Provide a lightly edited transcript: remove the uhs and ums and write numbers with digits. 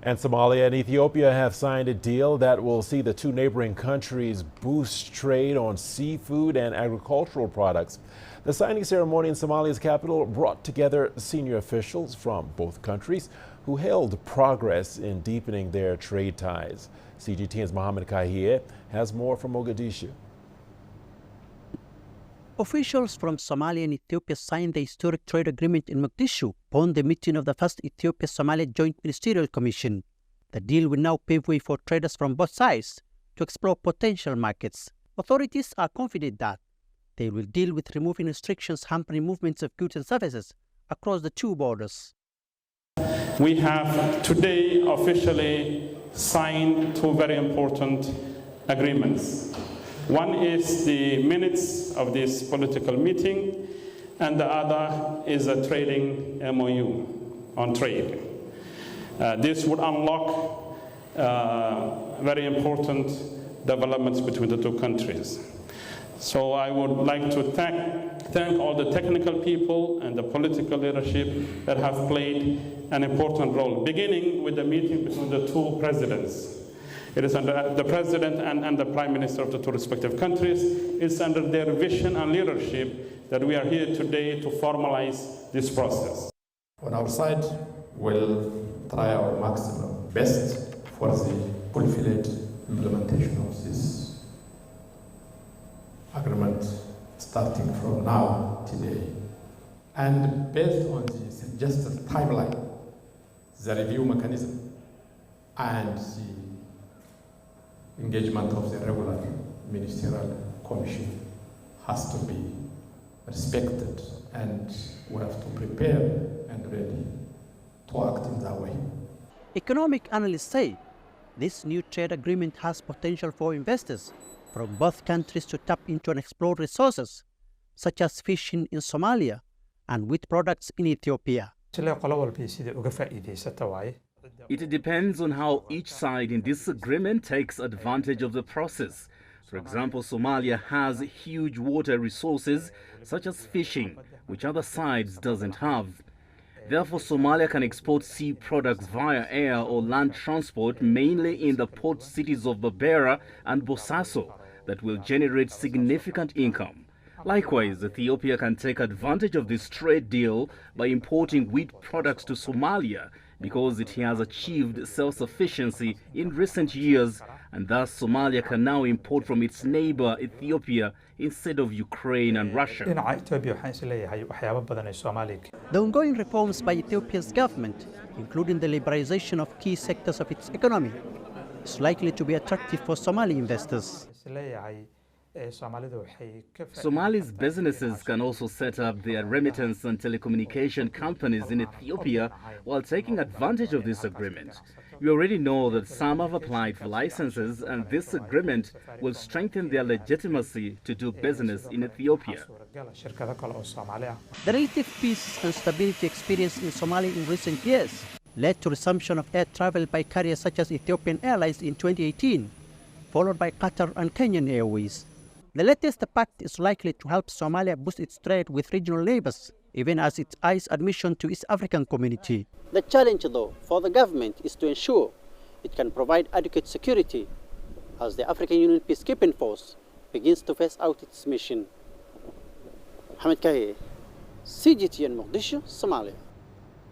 And Somalia and Ethiopia have signed a deal that will see the two neighboring countries boost trade on seafood and agricultural products. The signing ceremony in Somalia's capital brought together senior officials from both countries who hailed progress in deepening their trade ties. CGTN's Mohammed Kahie has more from Mogadishu. Officials from Somalia and Ethiopia signed the historic trade agreement in Mogadishu upon the meeting of the first Ethiopia-Somalia Joint Ministerial Commission. The deal will now pave way for traders from both sides to explore potential markets. Authorities are confident that they will deal with removing restrictions hampering movements of goods and services across the two borders. We have today officially signed two very important agreements. One is the minutes of this political meeting, and the other is a trading MOU on trade. This would unlock very important developments between the two countries. So I would like to thank all the technical people and the political leadership that have played an important role, beginning with the meeting between the two presidents. It is under the President and the Prime Minister of the two respective countries. It's under their vision and leadership that we are here today to formalize this process. On our side, we'll try our maximum best for the full-fledged implementation of this agreement starting from now today. And based on the suggested timeline, the review mechanism, and the engagement of the regular ministerial commission has to be respected, and we have to prepare and ready to act in that way. Economic analysts say this new trade agreement has potential for investors from both countries to tap into unexplored resources, such as fishing in Somalia and wheat products in Ethiopia. It depends on how each side in this agreement takes advantage of the process. For example, Somalia has huge water resources, such as fishing, which other sides doesn't have. Therefore, Somalia can export sea products via air or land transport, mainly in the port cities of Berbera and Bosaso, that will generate significant income. Likewise, Ethiopia can take advantage of this trade deal by importing wheat products to Somalia, because it has achieved self-sufficiency in recent years, and thus Somalia can now import from its neighbor Ethiopia instead of Ukraine and Russia. The ongoing reforms by Ethiopia's government, including the liberalization of key sectors of its economy, is likely to be attractive for Somali investors. Somali's businesses can also set up their remittance and telecommunication companies in Ethiopia while taking advantage of this agreement. We already know that some have applied for licenses, and this agreement will strengthen their legitimacy to do business in Ethiopia. The relative peace and stability experienced in Somalia in recent years led to resumption of air travel by carriers such as Ethiopian Airlines in 2018, followed by Qatar and Kenyan Airways. The latest pact is likely to help Somalia boost its trade with regional neighbors, even as it eyes admission to East African community. The challenge, though, for the government is to ensure it can provide adequate security as the African Union Peacekeeping Force begins to phase out its mission. Mohammed Kahie, CGTN Mogadishu, Somalia.